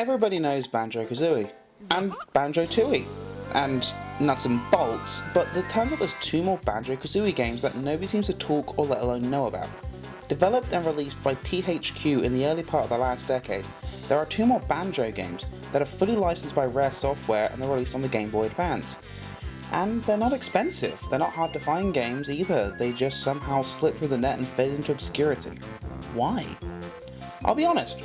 Everybody knows Banjo Kazooie and Banjo-Tooie and nuts and bolts, but it turns out there's two more Banjo Kazooie games that nobody seems to talk or let alone know about. Developed and released by THQ in the early part of the last decade, there are two more Banjo games that are fully licensed by Rare Software and they're released on the Game Boy Advance. And they're not expensive, they're not hard to find games either, they just somehow slip through the net and fade into obscurity. Why? I'll be honest,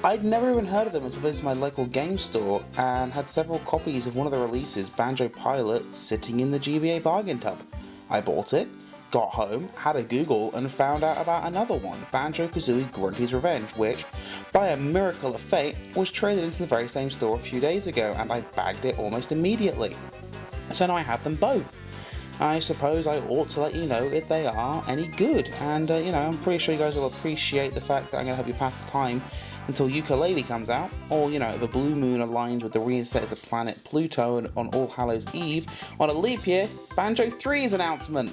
I'd never even heard of them until I visited my local game store and had several copies of one of the releases, Banjo Pilot, sitting in the GBA bargain tub. I bought it, got home, had a Google, and found out about another one, Banjo Kazooie Gruntys Revenge, which, by a miracle of fate, was traded into the very same store a few days ago, and I bagged it almost immediately. So now I have them both. I suppose I ought to let you know if they are any good, and I'm pretty sure you guys will appreciate the fact that I'm going to help you pass the time until Ukulele comes out, or if a blue moon aligns with the reset of the planet Pluto on All Hallows Eve on a leap year, Banjo 3's announcement.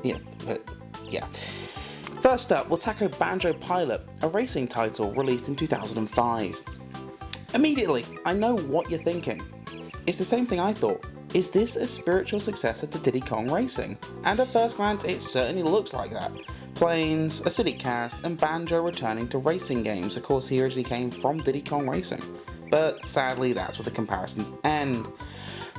Yeah. First up, we'll tackle Banjo Pilot, a racing title released in 2005. Immediately, I know what you're thinking. It's the same thing I thought. Is this a spiritual successor to Diddy Kong Racing? And at first glance, it certainly looks like that. Planes, a city cast, and Banjo returning to racing games. Of course, he originally came from Diddy Kong Racing. But sadly, that's where the comparisons end.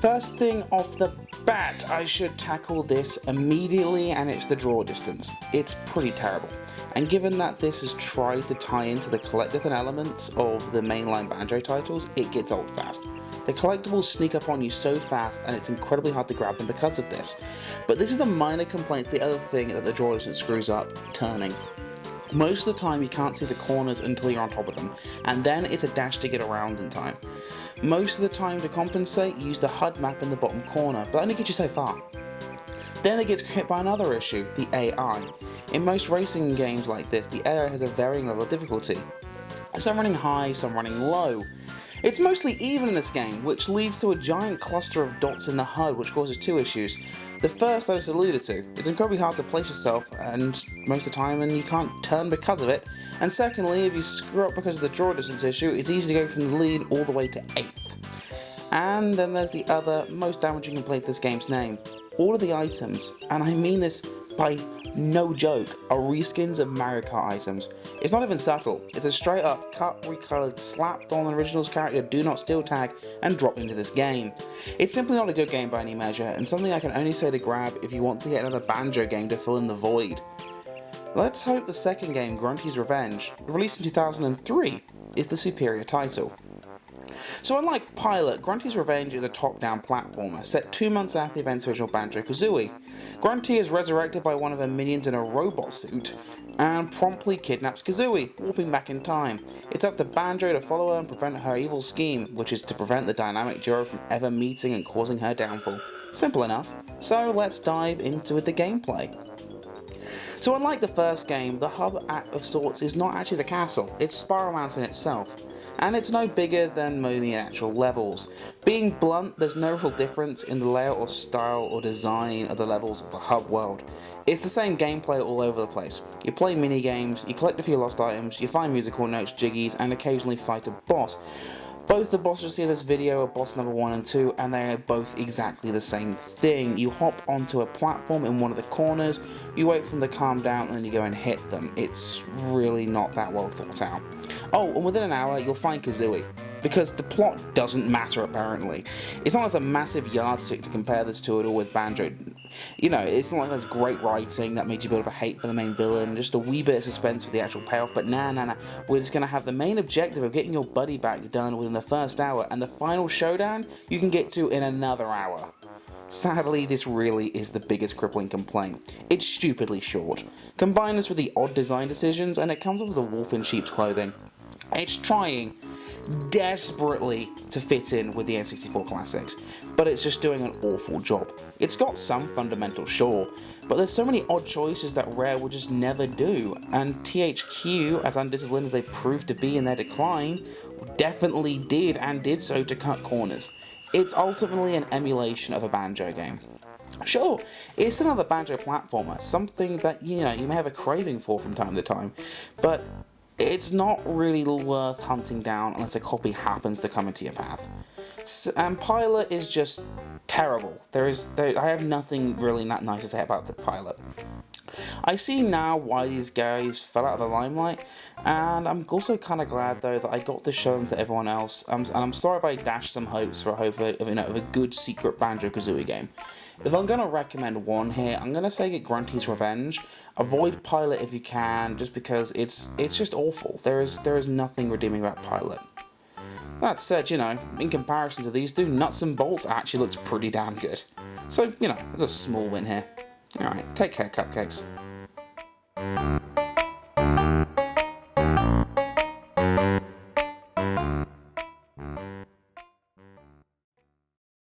First thing off the bat, I should tackle this immediately, and it's the draw distance. It's pretty terrible. And given that this has tried to tie into the Collect-a-thon elements of the mainline Banjo titles, it gets old fast. The collectibles sneak up on you so fast and it's incredibly hard to grab them because of this. But this is a minor complaint to the other thing that the draw distance screws up, turning. Most of the time you can't see the corners until you're on top of them, and then it's a dash to get around in time. Most of the time to compensate, you use the HUD map in the bottom corner, but only gets you so far. Then it gets hit by another issue, the AI. In most racing games like this, the AI has a varying level of difficulty. Some running high, some running low. It's mostly even in this game, which leads to a giant cluster of dots in the HUD, which causes two issues. The first I just alluded to, it's incredibly hard to place yourself and most of the time, and you can't turn because of it. And secondly, if you screw up because of the draw distance issue, it's easy to go from the lead all the way to 8th. And then there's the other, most damaging complaint to this game's name. All of the items, and I mean this by no joke, are reskins of Mario Kart items. It's not even subtle, it's a straight up cut, recolored, slapped on the original's character do not steal tag and dropped into this game. It's simply not a good game by any measure, and something I can only say to grab if you want to get another Banjo game to fill in the void. Let's hope the second game, Gruntys Revenge, released in 2003, is the superior title. So unlike Pilot, Gruntys Revenge is a top-down platformer, set 2 months after the event's original Banjo Kazooie. Grunty is resurrected by one of her minions in a robot suit, and promptly kidnaps Kazooie, warping back in time. It's up to Banjo to follow her and prevent her evil scheme, which is to prevent the dynamic duo from ever meeting and causing her downfall. Simple enough. So let's dive into the gameplay. So unlike the first game, the hub of sorts is not actually the castle, it's Spiral Mountain itself. And it's no bigger than most of the actual levels. Being blunt, there's no real difference in the layout or style or design of the levels of the hub world. It's the same gameplay all over the place. You play mini games, you collect a few lost items, you find musical notes, jiggies, and occasionally fight a boss. Both the bosses you see in this video are boss number 1 and 2, and they are both exactly the same thing. You hop onto a platform in one of the corners, you wait for them to calm down, and then you go and hit them. It's really not that well thought out. Oh, and within an hour, you'll find Kazooie, because the plot doesn't matter apparently. It's not like a massive yardstick to compare this to at all with Banjo. It's not like there's great writing that makes you build up a hate for the main villain, just a wee bit of suspense for the actual payoff, but nah. We're just going to have the main objective of getting your buddy back done within the first hour, and the final showdown you can get to in another hour. Sadly, this really is the biggest crippling complaint. It's stupidly short. Combine this with the odd design decisions, and it comes off as a wolf in sheep's clothing. It's trying desperately to fit in with the N64 classics, but it's just doing an awful job. It's got some fundamentals, sure, but there's so many odd choices that Rare would just never do, and THQ, as undisciplined as they proved to be in their decline, definitely did so to cut corners. It's ultimately an emulation of a Banjo game. Sure, it's another Banjo platformer, something that you may have a craving for from time to time, but it's not really worth hunting down unless a copy happens to come into your path. And Pilot is just terrible. I have nothing really that nice to say about the Pilot. I see now why these guys fell out of the limelight, and I'm also kind of glad though that I got to show them to everyone else. And I'm sorry if I dashed some hopes for a hope of a good secret Banjo Kazooie game. If I'm gonna recommend one here, I'm gonna say get Gruntys Revenge. Avoid Pilot if you can, just because it's just awful. There is nothing redeeming about Pilot. That said, in comparison to these two, Nuts and Bolts actually looks pretty damn good. So, it's a small win here. Alright, take care, cupcakes.